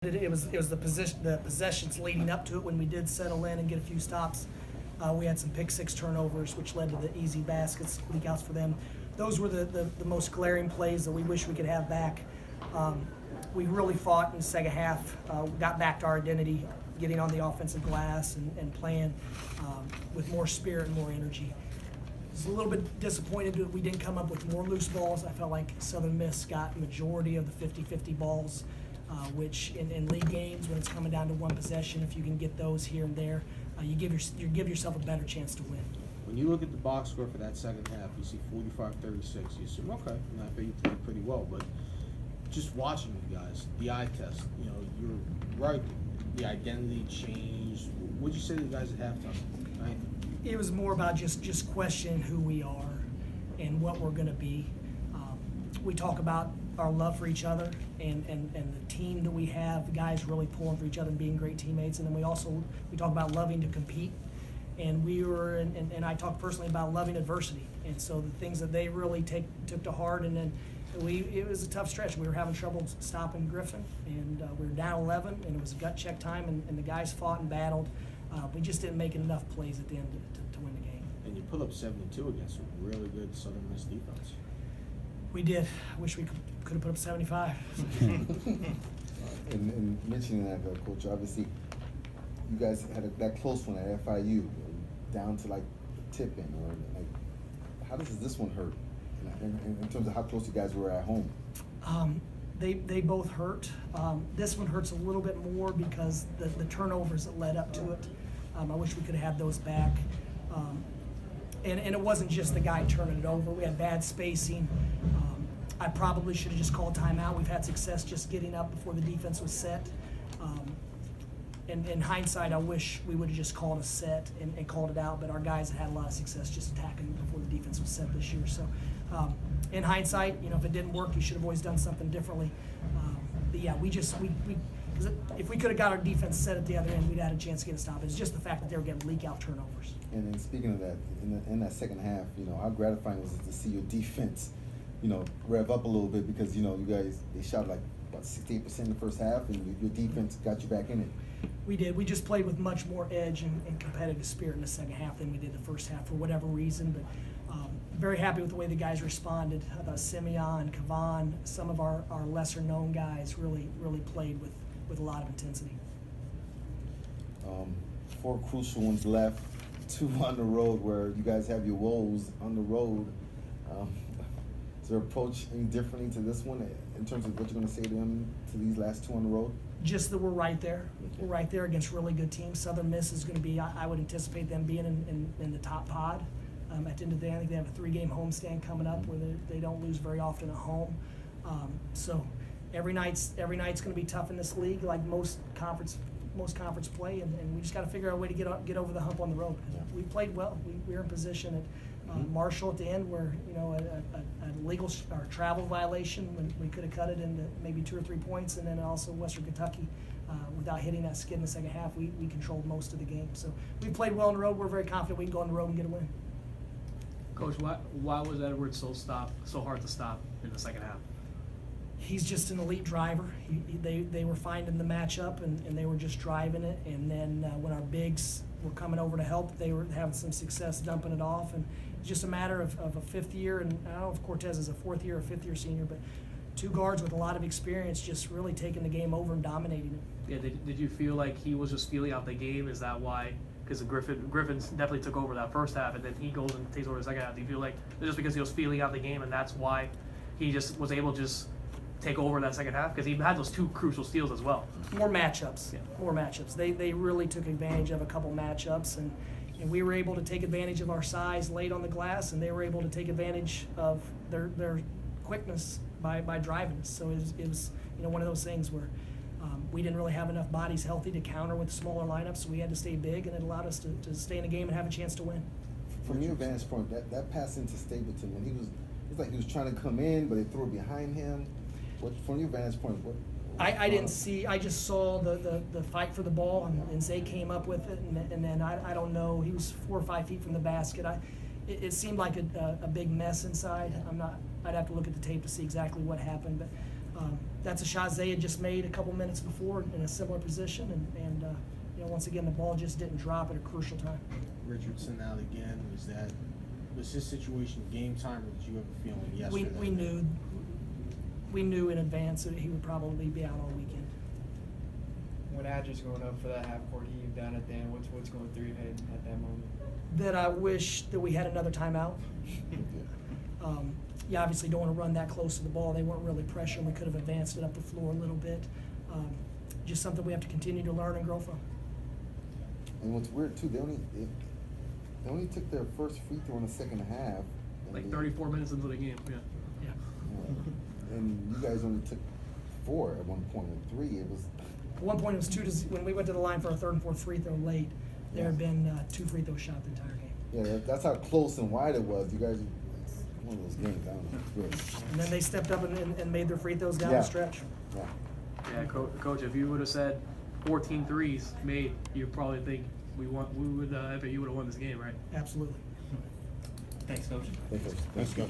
It was the possessions leading up to it when we did settle in and get a few stops. We had some pick six turnovers, which led to the easy baskets, leak outs for them. Those were the most glaring plays that we wish we could have back. We really fought in the second half, got back to our identity, getting on the offensive glass and playing with more spirit and more energy. I was a little bit disappointed that we didn't come up with more loose balls. I felt like Southern Miss got majority of the 50-50 balls, which in league games, when it's coming down to one possession, if you can get those here and there, you give yourself a better chance to win. When you look at the box score for that second half, you see 45-36. You assume, okay, I bet you played pretty well. But just watching you guys, the eye test, you're right. The identity changed. What'd you say to the guys at halftime? Right? It was more about just questioning who we are and what we're going to be. We talk about our love for each other and the team that we have, the guys really pulling for each other and being great teammates. And then we talk about loving to compete. And I talked personally about loving adversity. And so the things that they really took to heart. And then it was a tough stretch. We were having trouble stopping Griffin, and we were down 11, and it was a gut check time, and the guys fought and battled. We just didn't make enough plays at the end to win the game. And you put up 72 against a really good Southern Miss defense. We did. I wish we could have put up 75. And mentioning that, Coach, obviously you guys had that close one at FIU, down to like tipping, or like, how does this one hurt in terms of how close you guys were at home? They both hurt. This one hurts a little bit more because the turnovers that led up to it. I wish we could have had those back. And it wasn't just the guy turning it over. We had bad spacing. I probably should have just called timeout. We've had success just getting up before the defense was set. And in hindsight, I wish we would have just called a set and called it out, but our guys had a lot of success just attacking before the defense was set this year. So in hindsight, if it didn't work, you should have always done something differently. But yeah, because if we could have got our defense set at the other end, we'd had a chance to get a stop. It's just the fact that they were getting leak out turnovers. And then speaking of that, in that second half, how gratifying was it to see your defense, rev up a little bit, because, you guys, they shot like about 68% in the first half, and your defense got you back in it. We did. We just played with much more edge and competitive spirit in the second half than we did the first half for whatever reason. But very happy with the way the guys responded. I thought Simeon, Kavan, some of our lesser-known guys really played with a lot of intensity. 4 crucial ones left, 2 on the road, where you guys have your woes on the road. Is there approach any differently to this one in terms of what you're going to say to them to these last 2 on the road? Just that we're right there. Okay. We're right there against really good teams. Southern Miss is going to be, I would anticipate them being in the top pod. At the end of the day, I think they have a 3-game homestand coming up where they don't lose very often at home. So every night's going to be tough in this league, like most conference play, and we just got to figure out a way to get over the hump on the road. Yeah. We played well. We were in position at Marshall at the end, where a legal or travel violation when we could have cut it into maybe 2 or 3 points, and then also Western Kentucky without hitting that skid in the second half, we controlled most of the game. So we played well on the road. We're very confident we can go on the road and get a win. Coach, why was Edwards so hard to stop in the second half? He's just an elite driver. They were finding the matchup and they were just driving it. And then when our bigs were coming over to help, they were having some success dumping it off. And it's just a matter of a 5th year, and I don't know if Cortez is a 4th year or 5th year senior, but 2 guards with a lot of experience just really taking the game over and dominating it. Yeah, did you feel like he was just feeling out the game? Is that why? Because Griffin's definitely took over that first half, and then he goes and takes over the second half. Do you feel like it's just because he was feeling out the game, and that's why he just was able to just take over that second half? Because he had those 2 crucial steals as well. More matchups. Yeah. More matchups. They really took advantage of a couple matchups, and we were able to take advantage of our size late on the glass, and they were able to take advantage of their quickness by driving us. So it was one of those things where we didn't really have enough bodies healthy to counter with smaller lineups, so we had to stay big, and it allowed us to stay in the game and have a chance to win. From your vantage point, that pass into Stapleton, when it was like he was trying to come in, but they threw it behind him. From your vantage point, I didn't see. I just saw the fight for the ball, and Zay came up with it, and then I don't know. He was 4 or 5 feet from the basket. It seemed like a big mess inside. I'd have to look at the tape to see exactly what happened, but That's a shot Zay had just made a couple minutes before in a similar position, and you know, once again, the ball just didn't drop at a crucial time. Richardson out again. Was his situation game time, or did you have a feeling yesterday? We knew in advance that he would probably be out all weekend. When Adger's going up for that half-court heave down at the end, what's going through your head at that moment? That I wish that we had another timeout. You obviously don't want to run that close to the ball. They weren't really pressuring. We could have advanced it up the floor a little bit. Just something we have to continue to learn and grow from. And what's weird too, they only took their first free throw in the second half. Like 34 minutes into the game. Yeah. Yeah. And you guys only took 4 at one point, or 3. It was. At one point, it was 2 to when we went to the line for our third and fourth free throw late. There had been 2 free throw shot the entire game. Yeah, that's how close and wide it was. You guys, it's one of those games. I don't know. It's good. And then they stepped up and made their free throws down Yeah. the stretch. Yeah. Yeah, Coach, if you would have said 14 threes made, you'd probably think FAU would have won this game, right? Absolutely. Thanks, Coach. Thanks, Thanks, Coach.